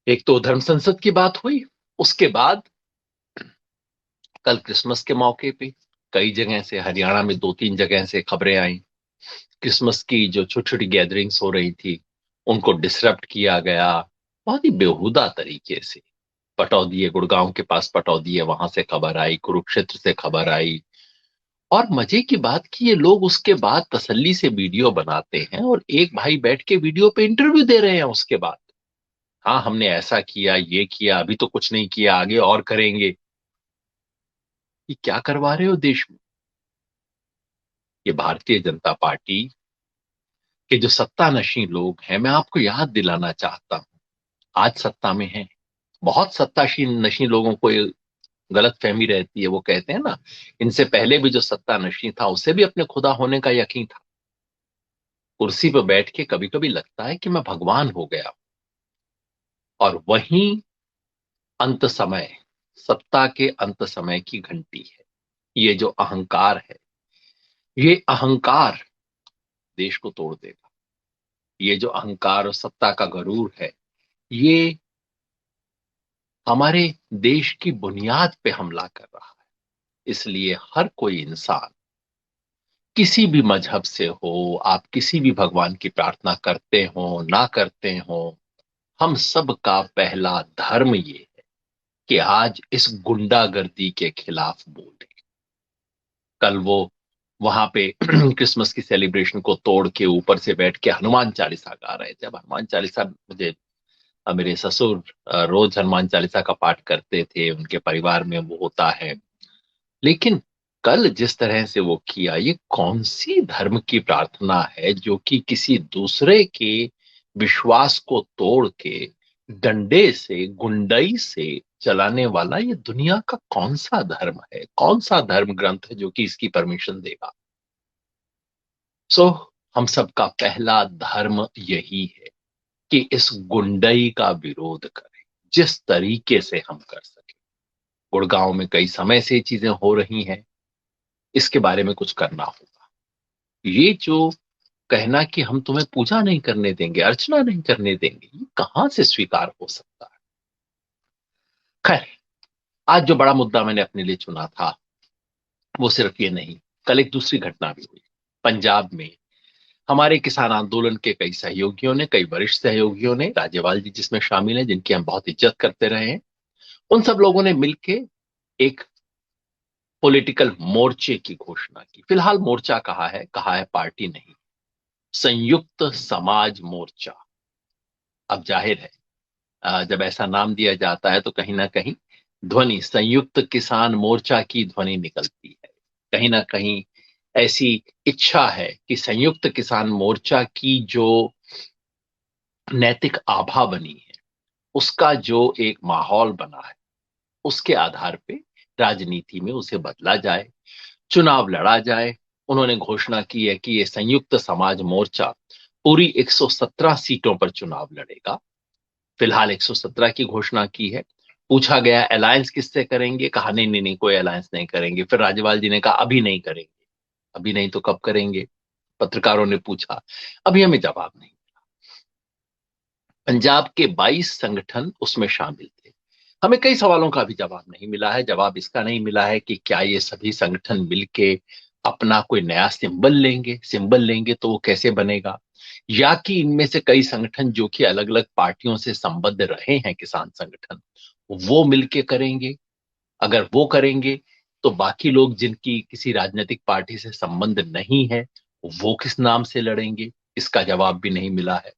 एक तो धर्म संसद की बात हुई। उसके बाद कल क्रिसमस के मौके पे कई जगह से, हरियाणा में दो तीन जगह से खबरें आई। क्रिसमस की जो छोटी छोटी गैदरिंग्स हो रही थी उनको डिसरप्ट किया गया, बहुत ही बेहुदा तरीके से। पटौदी है, गुड़गांव के पास पटौदी है, वहां से खबर आई, कुरुक्षेत्र से खबर आई। और मजे की बात कि ये लोग उसके बाद तसल्ली से वीडियो बनाते हैं और एक भाई बैठ के वीडियो पे इंटरव्यू दे रहे हैं उसके बाद। हाँ, हमने ऐसा किया, ये किया, अभी तो कुछ नहीं किया, आगे और करेंगे। ये क्या करवा रहे हो देश में? ये भारतीय जनता पार्टी के जो सत्ता नशीं लोग हैं, मैं आपको याद दिलाना चाहता हूं, आज सत्ता में है। बहुत सत्ताशीन नशीं लोगों को ये गलत फहमी रहती है, वो कहते हैं ना, इनसे पहले भी जो सत्ता नशीं था उसे भी अपने खुदा होने का यकीन था। कुर्सी पर बैठ के कभी कभी लगता है कि मैं भगवान हो गया। और वहीं अंत समय, सत्ता के अंत समय की घंटी है ये जो अहंकार है। ये अहंकार देश को तोड़ देगा। ये जो अहंकार और सत्ता का गरूर है, ये हमारे देश की बुनियाद पे हमला कर रहा है। इसलिए हर कोई इंसान, किसी भी मजहब से हो, आप किसी भी भगवान की प्रार्थना करते हो ना करते हो, हम सब का पहला धर्म ये है कि आज इस गुंडागर्दी के खिलाफ बोले। कल वो वहां पे क्रिसमस की सेलिब्रेशन को तोड़ के ऊपर से बैठ के हनुमान चालीसा गा रहे थे। अब हनुमान चालीसा मुझे, मेरे ससुर रोज हनुमान चालीसा का पाठ करते थे, उनके परिवार में वो होता है। लेकिन कल जिस तरह से वो किया, ये कौन सी धर्म की प्रार्थना है जो कि किसी दूसरे के विश्वास को तोड़ के डंडे से, गुंडई से चलाने वाला ये दुनिया का कौन सा धर्म है? कौन सा धर्म ग्रंथ है जो कि इसकी परमिशन देगा? सो हम सबका पहला धर्म यही है कि इस गुंडई का विरोध करें जिस तरीके से हम कर सके। गुड़गांव में कई समय से ये चीजें हो रही हैं, इसके बारे में कुछ करना होगा। ये जो कहना कि हम तुम्हें पूजा नहीं करने देंगे, अर्चना नहीं करने देंगे, ये कहां से स्वीकार हो सकता है? खैर, आज जो बड़ा मुद्दा मैंने अपने लिए चुना था वो सिर्फ ये नहीं, कल एक दूसरी घटना भी हुई पंजाब में। हमारे किसान आंदोलन के कई सहयोगियों ने, कई वरिष्ठ सहयोगियों ने, राज्यपाल जी जिसमें शामिल हैं, जिनकी हम बहुत इज्जत करते रहे हैं, उन सब लोगों ने मिलके एक पॉलिटिकल मोर्चे की घोषणा की। फिलहाल मोर्चा कहा है पार्टी नहीं, संयुक्त समाज मोर्चा। अब जाहिर है, जब ऐसा नाम दिया जाता है तो कहीं ना कहीं ध्वनि संयुक्त किसान मोर्चा की ध्वनि निकलती है। कहीं ना कहीं ऐसी इच्छा है कि संयुक्त किसान मोर्चा की जो नैतिक आभा बनी है, उसका जो एक माहौल बना है, उसके आधार पे राजनीति में उसे बदला जाए, चुनाव लड़ा जाए। उन्होंने घोषणा की है कि ये संयुक्त समाज मोर्चा पूरी 117 सीटों पर चुनाव लड़ेगा। फिलहाल 117 की घोषणा की है। पूछा गया अलायंस किससे करेंगे, कहा नहीं नहीं नहीं, कोई अलायंस नहीं करेंगे। फिर राज्यपाल जी ने कहा अभी नहीं करेंगे। अभी नहीं तो कब करेंगे? पत्रकारों ने पूछा, अभी हमें जवाब नहीं। पंजाब के 22 संगठन उसमें शामिल थे। हमें कई सवालों का भी जवाब नहीं मिला है। जवाब इसका नहीं मिला है कि क्या ये सभी संगठन मिलके अपना कोई नया सिंबल लेंगे तो वो कैसे बनेगा, या कि इनमें से कई संगठन जो कि अलग अलग पार्टियों से संबद्ध रहे हैं, किसान संगठन, वो मिलके करेंगे। अगर वो करेंगे तो बाकी लोग जिनकी किसी राजनीतिक पार्टी से संबंध नहीं है, वो किस नाम से लड़ेंगे? इसका जवाब भी नहीं मिला है।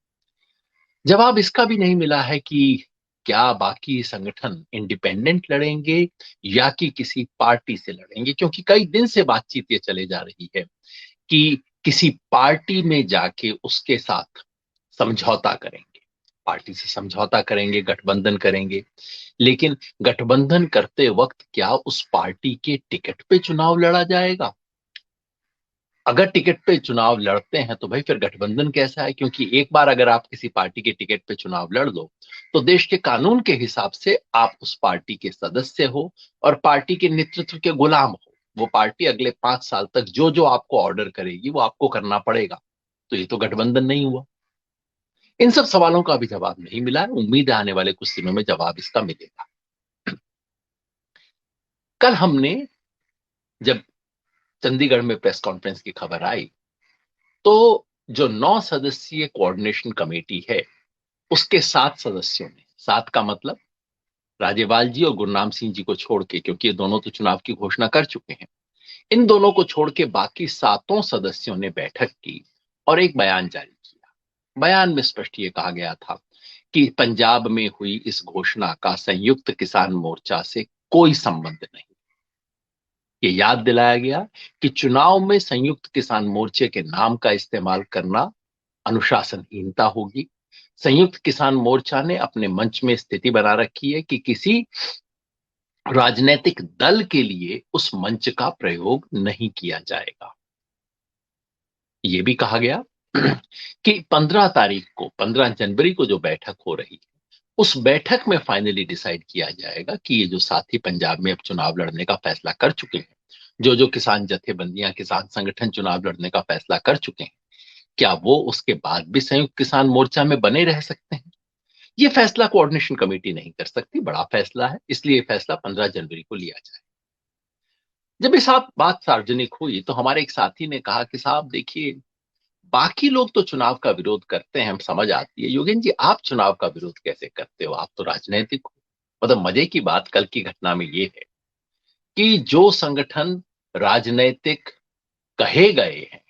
जवाब इसका भी नहीं मिला है कि क्या बाकी संगठन इंडिपेंडेंट लड़ेंगे या कि किसी पार्टी से लड़ेंगे, क्योंकि कई दिन से बातचीत ये चले जा रही है कि किसी पार्टी में जाके उसके साथ समझौता करेंगे, पार्टी से समझौता करेंगे, गठबंधन करेंगे। लेकिन गठबंधन करते वक्त क्या उस पार्टी के टिकट पे चुनाव लड़ा जाएगा? अगर टिकट पे चुनाव लड़ते हैं तो भाई फिर गठबंधन कैसा है? क्योंकि एक बार अगर आप किसी पार्टी के टिकट पे चुनाव लड़ लो तो देश के कानून के हिसाब से आप उस पार्टी के सदस्य हो और पार्टी के नेतृत्व के गुलाम हो। वो पार्टी अगले 5 साल तक जो जो आपको ऑर्डर करेगी वो आपको करना पड़ेगा। तो ये तो गठबंधन नहीं हुआ। इन सब सवालों का अभी जवाब नहीं मिला है। उम्मीद है आने वाले कुछ दिनों में जवाब इसका मिलेगा। कल हमने जब चंडीगढ़ में प्रेस कॉन्फ्रेंस की खबर आई, तो जो 9 सदस्यीय कोऑर्डिनेशन कमेटी है, उसके 7 सदस्यों ने, 7 का मतलब राज्यपाल जी और गुरनाम सिंह जी को छोड़ के, क्योंकि ये दोनों तो चुनाव की घोषणा कर चुके हैं, इन दोनों को छोड़ के बाकी 7 सदस्यों ने बैठक की और एक बयान जारी किया। बयान में स्पष्ट ये कहा गया था कि पंजाब में हुई इस घोषणा का संयुक्त किसान मोर्चा से कोई संबंध नहीं। ये याद दिलाया गया कि चुनाव में संयुक्त किसान मोर्चे के नाम का इस्तेमाल करना अनुशासनहीनता होगी। संयुक्त किसान मोर्चा ने अपने मंच में स्थिति बना रखी है कि किसी राजनीतिक दल के लिए उस मंच का प्रयोग नहीं किया जाएगा। ये भी कहा गया कि 15 जनवरी को जो बैठक हो रही है, उस बैठक में फाइनली डिसाइड किया जाएगा कि ये जो साथी पंजाब में अब चुनाव लड़ने का फैसला कर चुके हैं, जो जो किसान जथेबंदियां, किसान संगठन चुनाव लड़ने का फैसला कर चुके हैं, क्या वो उसके बाद भी संयुक्त किसान मोर्चा में बने रह सकते हैं? ये फैसला कोऑर्डिनेशन कमेटी नहीं कर सकती, बड़ा फैसला है, इसलिए ये फैसला 15 जनवरी को लिया जाए। जब ये साथ बात सार्वजनिक हुई तो हमारे एक साथी ने कहा कि साहब देखिए, बाकी लोग तो चुनाव का विरोध करते हैं, हम समझ आती है, योगेन जी आप चुनाव का विरोध कैसे करते हो, आप तो राजनीतिक हो। मतलब मजे की बात कल की घटना में ये है कि जो संगठन राजनीतिक कहे गए हैं,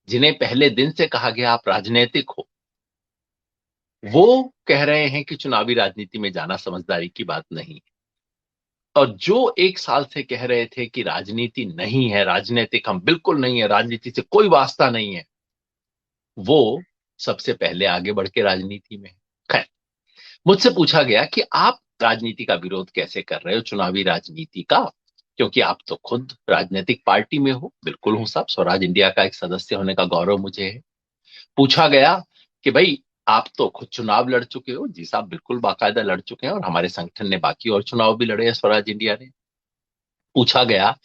जिन्हें पहले दिन से कहा गया आप राजनीतिक हो, वो कह रहे हैं कि चुनावी राजनीति में जाना समझदारी की बात नहीं है। और जो 1 साल से कह रहे थे कि राजनीति नहीं है, राजनीतिक हम बिल्कुल नहीं है, राजनीति से कोई वास्ता नहीं है, वो सबसे पहले आगे बढ़ के राजनीति में है। खैर, मुझसे पूछा गया कि आप राजनीति का विरोध कैसे कर रहे हो, चुनावी राजनीति का, क्योंकि आप तो खुद राजनीतिक पार्टी में हो। बिल्कुल हूं साहब, स्वराज इंडिया का एक सदस्य होने का गौरव मुझे है। पूछा गया कि भाई आप तो खुद चुनाव लड़ चुके हो। जी साहब, बिल्कुल बाकायदा लड़ चुके हैं, और हमारे संगठन ने बाकी और चुनाव भी लड़े हैं, स्वराज इंडिया ने। पूछा गया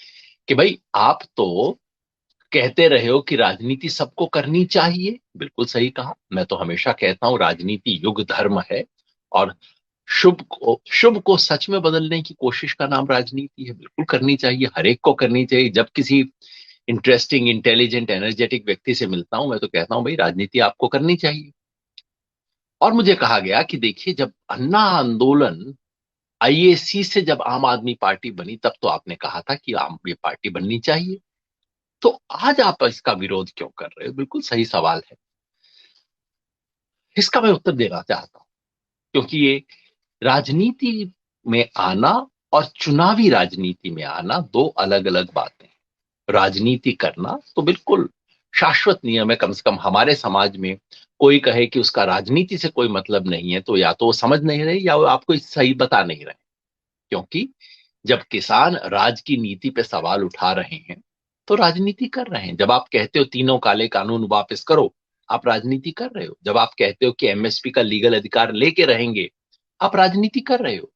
कि भाई आप तो कहते रहे हो कि राजनीति सबको करनी चाहिए। बिल्कुल सही कहा, मैं तो हमेशा कहता हूं राजनीति युग धर्म है, और शुभ को सच में बदलने की कोशिश का नाम राजनीति है। बिल्कुल करनी चाहिए, हर एक को करनी चाहिए। जब किसी इंटरेस्टिंग, इंटेलिजेंट, एनर्जेटिक व्यक्ति से मिलता हूं, मैं तो कहता हूं भाई राजनीति आपको करनी चाहिए। और मुझे कहा गया कि देखिए, जब अन्ना आंदोलन आईएसी से जब आम आदमी पार्टी बनी, तब तो आपने कहा था कि आम ये पार्टी बननी चाहिए, तो आज आप इसका विरोध क्यों कर रहे हो? बिल्कुल सही सवाल है। इसका मैं उत्तर देना चाहता हूं, क्योंकि ये राजनीति में आना और चुनावी राजनीति में आना दो अलग अलग बातें हैं। राजनीति करना तो बिल्कुल शाश्वत नियम है। कम से कम हमारे समाज में कोई कहे कि उसका राजनीति से कोई मतलब नहीं है, तो या तो वो समझ नहीं रहे या वो आपको सही बता नहीं रहे। क्योंकि जब किसान राज की नीति पे सवाल उठा रहे हैं, तो राजनीति कर रहे हैं। जब आप कहते हो तीनों काले कानून वापस करो, आप राजनीति कर रहे हो। जब आप कहते हो कि एमएसपी का लीगल अधिकार लेके रहेंगे, आप राजनीति कर रहे हो।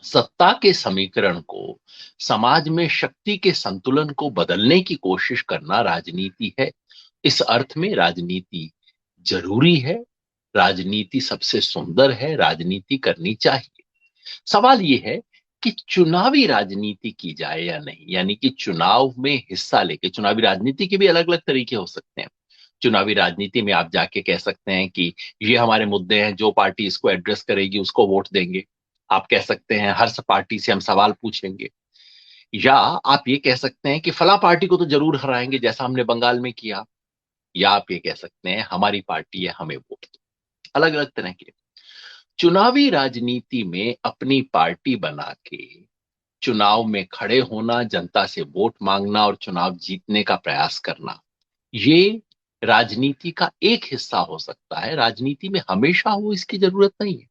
सत्ता के समीकरण को, समाज में शक्ति के संतुलन को बदलने की कोशिश करना राजनीति है। इस अर्थ में राजनीति जरूरी है, राजनीति सबसे सुंदर है, राजनीति करनी चाहिए। सवाल ये है कि चुनावी राजनीति की जाए या नहीं, यानी कि चुनाव में हिस्सा लेके। चुनावी राजनीति के भी अलग अलग तरीके हो सकते हैं। चुनावी राजनीति में आप जाके कह सकते हैं कि ये हमारे मुद्दे हैं, जो पार्टी इसको एड्रेस करेगी उसको वोट देंगे। आप कह सकते हैं हर पार्टी से हम सवाल पूछेंगे। या आप ये कह सकते हैं कि फला पार्टी को तो जरूर हराएंगे, जैसा हमने बंगाल में किया। या आप ये कह सकते हैं हमारी पार्टी है, हमें वोट दो। अलग अलग तरह के। चुनावी राजनीति में अपनी पार्टी बना के चुनाव में खड़े होना, जनता से वोट मांगना और चुनाव जीतने का प्रयास करना, ये राजनीति का एक हिस्सा हो सकता है। राजनीति में हमेशा हो इसकी जरूरत नहीं है।